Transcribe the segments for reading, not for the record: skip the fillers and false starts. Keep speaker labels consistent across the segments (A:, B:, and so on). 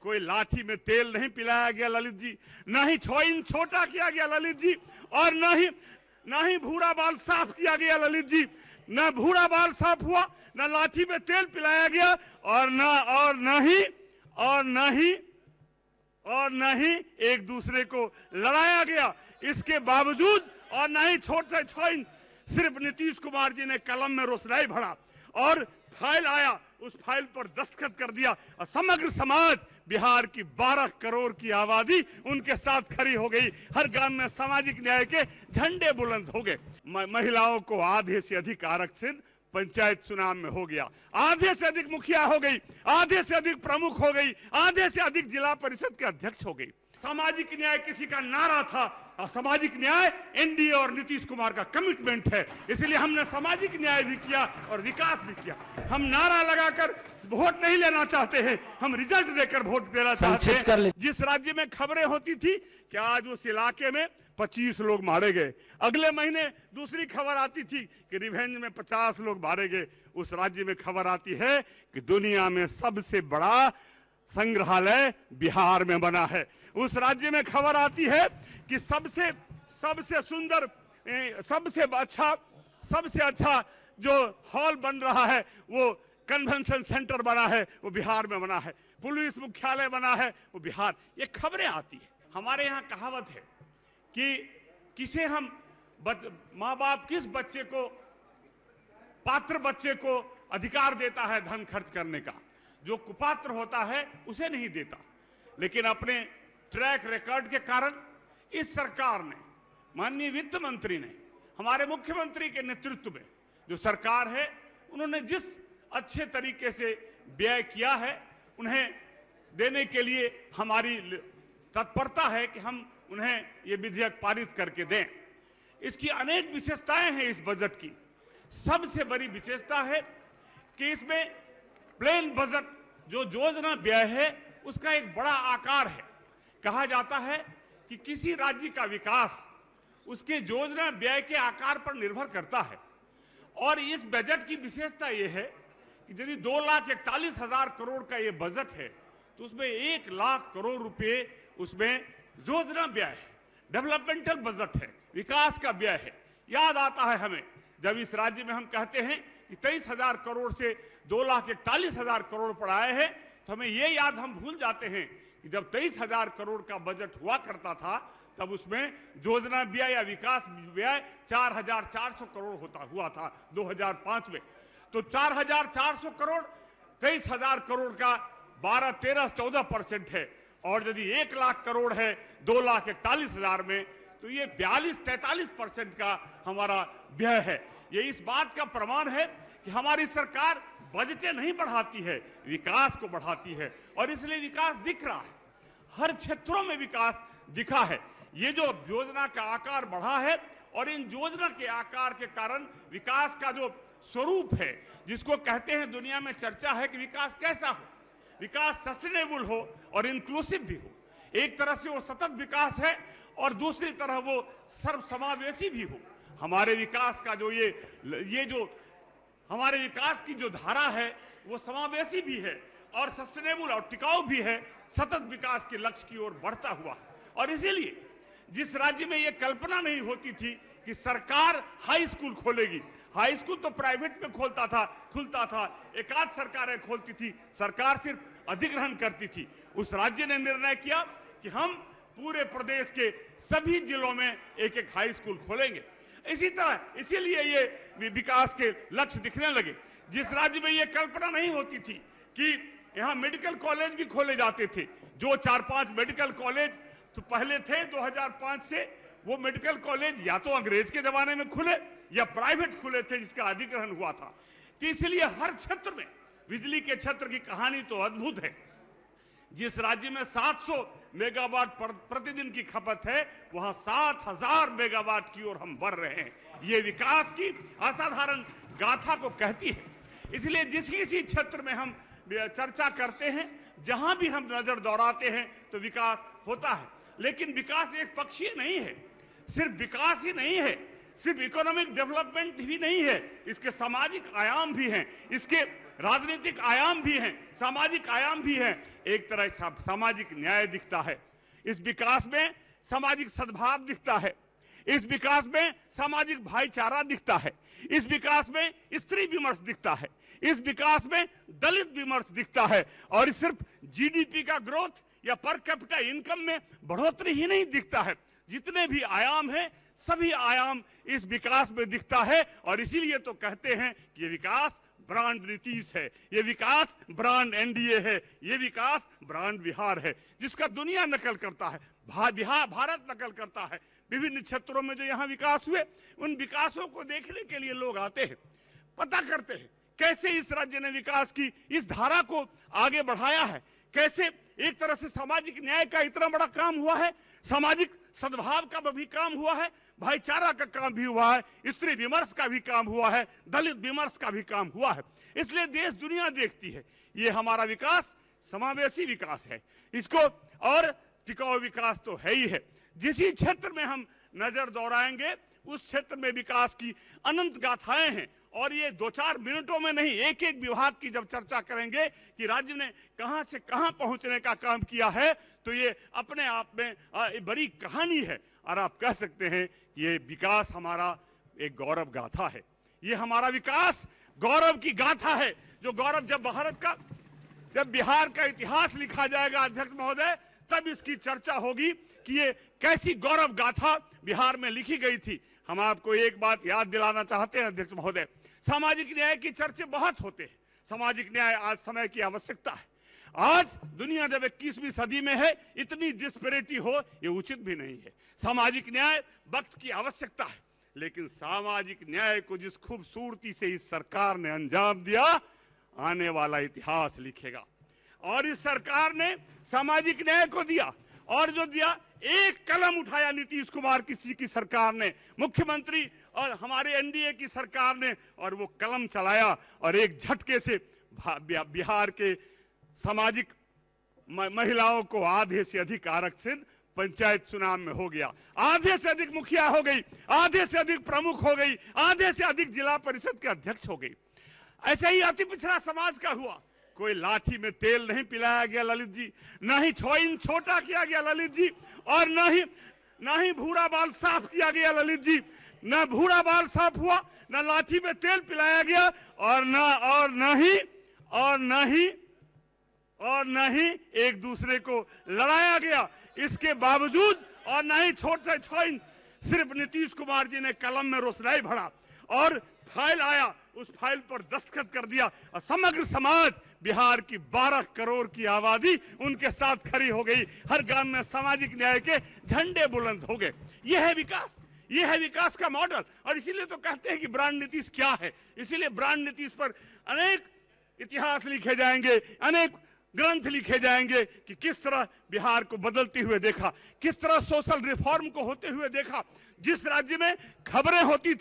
A: कोई लाठी में तेल नहीं पिलाया गया ललित जी, न ही 6 इंच छोटा किया गया ललित जी, और न ही भूरा बाल साफ किया गया ललित जी। न भूरा बाल साफ हुआ, न लाठी में तेल पिलाया गया, और न ही एक दूसरे को लड़ाया गया। इसके बावजूद और न ही छोटे 6 इंच, सिर्फ नीतीश कुमार जी ने कलम में रोशनाई भरा और फाइल आया, उस फाइल पर दस्तखत कर दिया और समग्र समाज, बिहार की 12 करोड़ की आबादी उनके साथ खड़ी हो गई। हर गांव में सामाजिक न्याय के झंडे बुलंद हो गए। महिलाओं को आधे से अधिक आरक्षण पंचायत चुनाव में हो गया, आधे से अधिक मुखिया हो गई, आधे से अधिक प्रमुख हो गई, आधे से अधिक जिला परिषद के अध्यक्ष हो गई। सामाजिक न्याय किसी का नारा था, और सामाजिक न्याय एनडीए और नीतीश कुमार का कमिटमेंट है, इसलिए हमने सामाजिक न्याय भी किया और विकास भी किया। हम नारा लगाकर वोट नहीं लेना चाहते हैं, हम रिजल्ट देकर वोट देना चाहते हैं। जिस राज्य में खबरें होती थी कि आज उस इलाके में 25 लोग मारे गए, अगले महीने दूसरी खबर आती थी कि रिवेंज में 50 लोग मारे गए, उस राज्य में खबर आती है कि दुनिया में सबसे बड़ा संग्रहालय बिहार में बना है। उस राज्य में खबर आती है कि सबसे सुंदर, सबसे अच्छा जो हॉल बन रहा है, वो कन्वेंशन सेंटर बना है, वो बिहार में बना है। पुलिस मुख्यालय बना है, वो बिहार। ये खबरें आती है। हमारे यहाँ कहावत है कि किसे हम माँ बाप किस बच्चे को, पात्र बच्चे को अधिकार देता है धन खर्च करने का, जो कुपात्र होता है उसे नहीं देता। लेकिन अपने ट्रैक रिकॉर्ड के कारण इस सरकार ने, माननीय वित्त मंत्री ने, हमारे मुख्यमंत्री के नेतृत्व में जो सरकार है, उन्होंने जिस अच्छे तरीके से व्यय किया है, उन्हें देने के लिए हमारी तत्परता है कि हम उन्हें ये विधेयक पारित करके दें। इसकी अनेक विशेषताएं हैं इस बजट की। सबसे बड़ी विशेषता है कि इसमें प्लेन बजट जो योजना व्यय है उसका एक बड़ा आकार है। कहा जाता है कि किसी राज्य का विकास उसके योजना व्यय के आकार पर निर्भर करता है, और इस बजट की विशेषता यह है कि यदि 2,41,000 करोड़ का ये बजट है तो उसमें 1 लाख करोड़ रुपए उसमें योजना व्यय है, डेवलपमेंटल बजट है, विकास का व्यय है। याद आता है हमें जब इस राज्य में हम कहते हैं कि 23,000 करोड़ से 2,41,000 करोड़ पर आए हैं, तो हमें ये याद, हम भूल जाते हैं कि जब 23,000 करोड़ का बजट हुआ करता था तब उसमें योजना व्यय या विकास व्यय 4,400 करोड़ हुआ था 2005 में। तो 4,400 करोड़ 23,000 करोड़ का 12, 13, 14% है, और यदि 1 लाख करोड़ है 2,41,000 में, तो ये 42-43% का हमारा व्यय है। ये इस बात का प्रमाण है कि हमारी सरकार बजटें नहीं बढ़ाती है, विकास को बढ़ाती है, और इसलिए विकास दिख रहा है। हर क्षेत्रों में विकास दिखा है। ये जो योजना का आकार बढ़ा है, और इन योजना के आकार के कारण विकास का जो स्वरूप है, जिसको कहते हैं दुनिया में चर्चा है कि विकास कैसा हो, विकास सस्टेनेबल हो और इंक्लूसिव भी हो। एक तरह से वो सतत विकास है और दूसरी तरह वो सर्वसमावेशी भी हो। हमारे विकास का जो ये जो हमारे विकास की जो धारा है वो समावेशी भी है और सस्टेनेबल और टिकाऊ भी है, सतत विकास के लक्ष्य की ओर बढ़ता हुआ। और इसीलिए जिस राज्य में ये कल्पना नहीं होती थी कि सरकार हाई स्कूल खोलेगी, हाई स्कूल तो प्राइवेट में खुलता था, एकाध सरकारें खोलती थी, सरकार सिर्फ अधिग्रहण करती थी, उस राज्य ने निर्णय किया कि हम पूरे प्रदेश के सभी जिलों में एक एक हाई स्कूल खोलेंगे। इसी तरह इसीलिए ये विकास के लक्ष्य दिखने लगे। जिस राज्य में ये कल्पना नहीं होती थी कि यहाँ मेडिकल कॉलेज भी खोले जाते थे, जो 4-5 मेडिकल कॉलेज तो पहले थे 2005 से, वो मेडिकल कॉलेज या तो अंग्रेज के जमाने में खुले या प्राइवेट खुले थे जिसका अधिग्रहण हुआ था। तो इसलिए हर क्षेत्र में बिजली के क्षेत्र की कहानी तो अद्भुत है। जिस राज्य में 700 मेगावाट प्रतिदिन की खपत है, वहां 7,000 मेगावाट की ओर हम बढ़ रहे हैं। ये विकास की असाधारण गाथा को कहती है। इसलिए जिस किसी क्षेत्र में हम चर्चा करते हैं, जहां भी हम नजर दौड़ाते हैं तो विकास होता है। लेकिन विकास एक पक्षीय नहीं है, सिर्फ विकास ही नहीं है, सिर्फ इकोनॉमिक डेवलपमेंट भी नहीं है, इसके सामाजिक आयाम भी हैं, इसके राजनीतिक आयाम भी हैं, सामाजिक आयाम भी हैं। एक तरह सामाजिक न्याय दिखता है इस विकास में, सामाजिक सद्भाव दिखता है इस विकास में, सामाजिक भाईचारा दिखता है इस विकास में, स्त्री विमर्श दिखता है इस विकास में, दलित विमर्श दिखता है। और सिर्फ जीडीपी का ग्रोथ या पर कैपिटा इनकम में बढ़ोतरी ही नहीं दिखता है, जितने भी आयाम हैं सभी आयाम इस विकास में दिखता है। और इसीलिए तो कहते हैं कि ये विकास ब्रांड नीतीश है, ये विकास ब्रांड एनडीए है, ये विकास ब्रांड बिहार है, जिसका दुनिया नकल करता है, भारत नकल करता है। विभिन्न क्षेत्रों में जो यहाँ विकास हुए, उन विकासों को देखने के लिए लोग आते हैं, पता करते हैं कैसे इस राज्य ने विकास की इस धारा को आगे बढ़ाया है, कैसे एक तरह से सामाजिक न्याय का इतना बड़ा काम हुआ है, सामाजिक सद्भाव का भी काम हुआ है, भाईचारा का काम भी हुआ है, स्त्री विमर्श का भी काम हुआ है, दलित विमर्श का भी काम हुआ है। इसलिए देश दुनिया देखती है ये हमारा विकास समावेशी विकास है, इसको और टिकाऊ विकास तो है ही है। जिस क्षेत्र में हम नजर दौड़ाएंगे उस क्षेत्र में विकास की अनंत गाथाएं हैं। और ये 2-4 मिनटों में नहीं, एक एक विभाग की जब चर्चा करेंगे कि राज्य ने कहां से कहां पहुंचने का काम किया है, तो ये अपने आप में बड़ी कहानी है। और आप कह सकते हैं कि ये विकास हमारा एक गौरव गाथा है, ये हमारा विकास गौरव की गाथा है। जो गौरव जब बिहार का इतिहास लिखा जाएगा अध्यक्ष महोदय, तब इसकी चर्चा होगी कि ये कैसी गौरव गाथा बिहार में लिखी गई थी। हम आपको एक बात याद दिलाना चाहते हैं अध्यक्ष महोदय, सामाजिक न्याय की चर्चे बहुत होते हैं, सामाजिक न्याय आज समय की आवश्यकता है। आज दुनिया जब 21वीं सदी में है, इतनी डिस्पैरिटी हो ये उचित भी नहीं है। सामाजिक न्याय वक्त की आवश्यकता है, लेकिन सामाजिक न्याय को जिस खूबसूरती से इस सरकार ने अंजाम दिया, आने वाला इतिहास लिखेगा। और इस सरकार ने सामाजिक न्याय को दिया, और जो दिया, एक कलम उठाया नीतीश कुमार की सरकार ने, मुख्यमंत्री और हमारे एनडीए की सरकार ने, और वो कलम चलाया और एक झटके से बिहार के सामाजिक महिलाओं को आधे से अधिक आरक्षण पंचायत चुनाव में हो गया, आधे से अधिक मुखिया हो गई, आधे से अधिक प्रमुख हो गई, आधे से अधिक जिला परिषद के अध्यक्ष हो गई। ऐसा ही अति पिछड़ा समाज का हुआ। कोई लाठी में तेल नहीं पिलाया गया ललित जी, ना ही 6 इंच छोटा किया गया ललित जी, और ना ही भूरा बाल साफ किया गया ललित जी। न भूरा बाल साफ हुआ, न लाठी में तेल पिलाया गया, और न ही एक दूसरे को लड़ाया गया। इसके बावजूद और न ही छोटे 6 इंच, सिर्फ नीतीश कुमार जी ने कलम में रोशनाई भरा और फाइल आया, उस फाइल पर दस्तखत कर दिया, और समग्र समाज, बिहार की 12 करोड़ की आबादी उनके साथ खड़ी हो गई। हर गांव में सामाजिक न्याय के झंडे बुलंद हो गए। यह है विकास, यह है विकास का मॉडल। और इसीलिए तो कहते हैं कि ब्रांड नीतीश क्या है। इसीलिए ब्रांड नीतीश पर अनेक इतिहास लिखे जाएंगे, अनेक ग्रंथ लिखे जाएंगे कि किस तरह बिहार को बदलते हुए देखा, किस तरह सोशल रिफॉर्म को होते हुए देखा। जिस राज्य में खबरें होती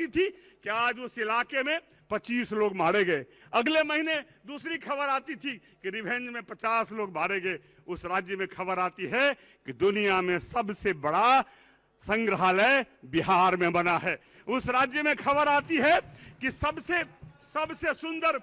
A: थी कि आज उस इलाके में 25 लोग मारे गए, अगले महीने दूसरी खबर आती थी कि रिवेंज में 50 लोग मारे गए। उस राज्य में खबर आती है कि दुनिया में सबसे बड़ा संग्रहालय बिहार में बना है। उस राज्य में खबर आती है कि सबसे सुंदर,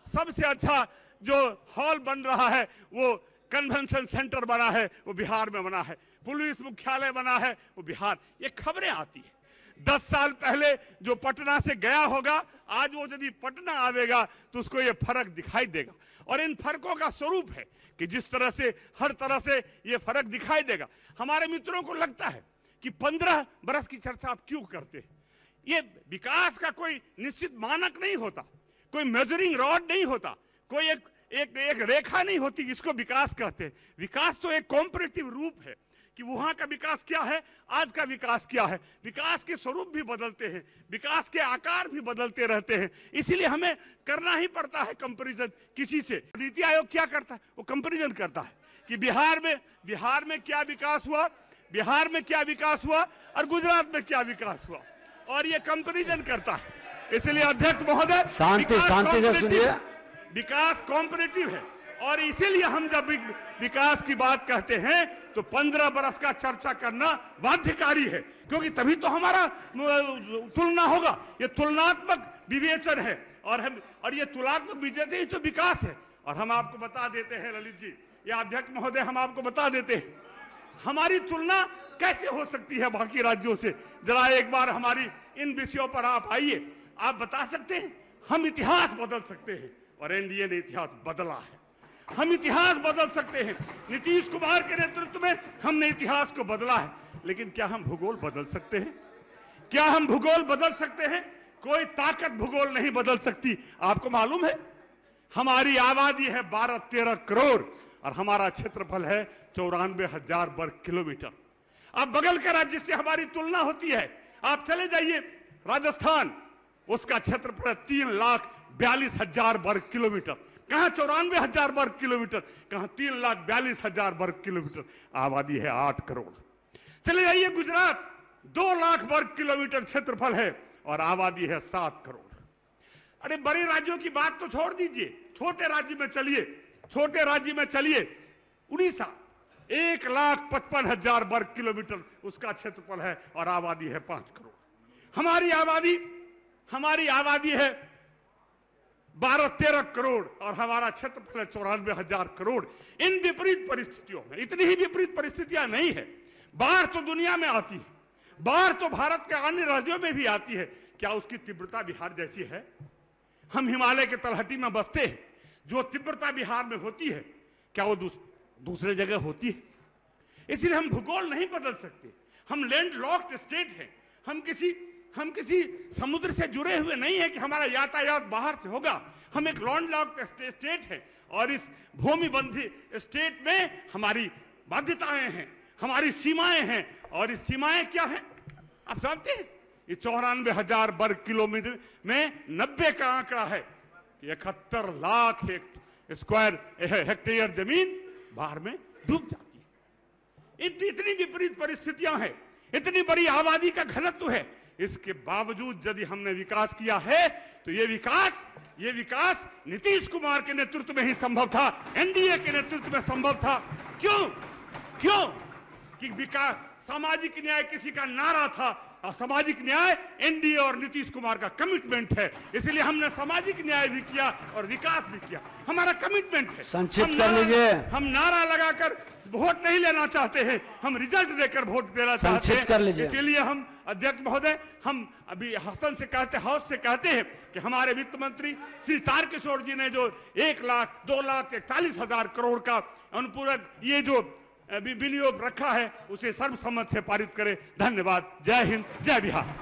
A: सबसे अच्छा जो हॉल बन रहा है, वो कन्वेंशन सेंटर बना है, वो बिहार में बना है। पुलिस मुख्यालय बना है, वो बिहार। ये खबरें आती है। 10 साल पहले जो पटना से गया होगा, आज वो यदि पटना आवेगा तो उसको ये फर्क दिखाई देगा। और इन फर्कों का स्वरूप है कि जिस तरह से हर तरह से ये फर्क दिखाई देगा। हमारे मित्रों को लगता है कि 15 बरस की चर्चा आप क्यों करते हैं। ये विकास का कोई निश्चित मानक नहीं होता, कोई मेजरिंग रॉड नहीं होता, कोई एक रेखा नहीं होती जिसको विकास कहते हैं। विकास तो एक कॉम्परेटिव रूप है कि वहां का विकास क्या है, आज का विकास क्या है। विकास के स्वरूप भी बदलते हैं, विकास के आकार भी बदलते रहते हैं। इसीलिए हमें करना ही पड़ता है कंपैरिजन किसी से। नीति आयोग क्या करता है, वो कंपैरिजन करता है कि बिहार में क्या विकास हुआ, बिहार में क्या विकास हुआ और गुजरात में क्या विकास हुआ, और ये कंपैरिजन करता है। इसलिए अध्यक्ष महोदय,
B: शांति से सुनिए।
A: विकास कॉम्परेटिव है, और इसीलिए हम जब विकास की बात कहते हैं तो 15 बरस का चर्चा करना बाध्यकारी है। क्योंकि तभी तो हमारा तुलना होगा। ये तुलनात्मक विवेचन है और ये तुलनात्मक विवेचन ही तो विकास है। और हम आपको बता देते हैं ललित जी, या अध्यक्ष महोदय, हम आपको बता देते हैं हमारी तुलना कैसे हो सकती है बाकी राज्यों से। जरा एक बार हमारी इन विषयों पर आप आइए, आप बता सकते हैं। हम इतिहास बदल सकते हैं और एनडीए ने इतिहास बदला है। हम इतिहास बदल सकते हैं। नीतीश कुमार के नेतृत्व में हमने इतिहास को बदला है, लेकिन क्या हम भूगोल बदल सकते हैं? क्या हम भूगोल बदल सकते हैं? कोई ताकत भूगोल नहीं बदल सकती। आपको मालूम है हमारी आबादी है 12-13 करोड़ और हमारा क्षेत्रफल है 94,000 वर्ग किलोमीटर। अब बगल के राज्य से हमारी तुलना होती है। आप चले जाइए राजस्थान, उसका क्षेत्रफल है 3,42,000 वर्ग किलोमीटर। कहां 94,000 वर्ग किलोमीटर, कहां 3,42,000 वर्ग किलोमीटर। आबादी है 8 करोड़। चले जाइए गुजरात, 2 लाख वर्ग किलोमीटर क्षेत्रफल है और आबादी है 7 करोड़। अरे बड़े राज्यों की बात तो छोड़ दीजिए, छोटे राज्य में चलिए, छोटे राज्य में चलिए। उड़ीसा 1,55,000 वर्ग किलोमीटर उसका क्षेत्रफल है और आबादी है 5 करोड़। हमारी आबादी है 12-13 करोड़ और हमारा क्षेत्रफल है 94,000 करोड़। इन विपरीत परिस्थितियों में, इतनी ही विपरीत परिस्थितियां नहीं है। बाढ़ तो दुनिया में आती है, बाढ़ तो भारत के अन्य राज्यों में भी आती है। क्या उसकी तीव्रता बिहार जैसी है? हम हिमालय के तलहटी में बसते हैं, जो तीव्रता बिहार में होती है क्या वो दूसरे जगह होती है? इसलिए हम भूगोल नहीं बदल सकते। हम लैंड लॉक्ड स्टेट हैं। हम किसी समुद्र से जुड़े हुए नहीं है कि हमारा यातायात बाहर से होगा। हम एक लैंड लॉक्ड स्टेट है और इस भूमि बंधी स्टेट में हमारी बाध्यताएं हैं, हमारी सीमाएं हैं। और इस सीमाएं क्या हैं आप जानते हैं? ये 94,000 वर्ग किलोमीटर में 90 का आंकड़ा है कि 71 लाख स्क्वायर हेक्टेयर जमीन बाढ़ में डूब जाती है। इतनी विपरीत परिस्थितियां हैं, इतनी बड़ी आबादी का घनत्व है। इसके बावजूद यदि हमने विकास किया है तो ये विकास नीतीश कुमार के नेतृत्व में ही संभव था, एनडीए के नेतृत्व में संभव था। क्यों कि विकास, सामाजिक न्याय किसी का नारा था और सामाजिक न्याय एनडीए और नीतीश कुमार का कमिटमेंट है। इसलिए हमने सामाजिक न्याय भी किया और विकास भी किया। हमारा कमिटमेंट है।
B: संक्षिप्त कर लीजिए।
A: हम नारा लगाकर वोट नहीं लेना चाहते हैं, हम रिजल्ट देकर वोट देना चाहते हैं।
B: कर लीजिए।
A: इसीलिए हम अध्यक्ष महोदय, हम अभी हाउस से कहते हैं कि हमारे वित्त मंत्री श्री तारकिशोर जी ने जो 1,02,41,000 करोड़ का अनुपूरक ये जो विनियोग रखा है उसे सर्वसम्मत से पारित करें। धन्यवाद। जय हिंद, जय बिहार।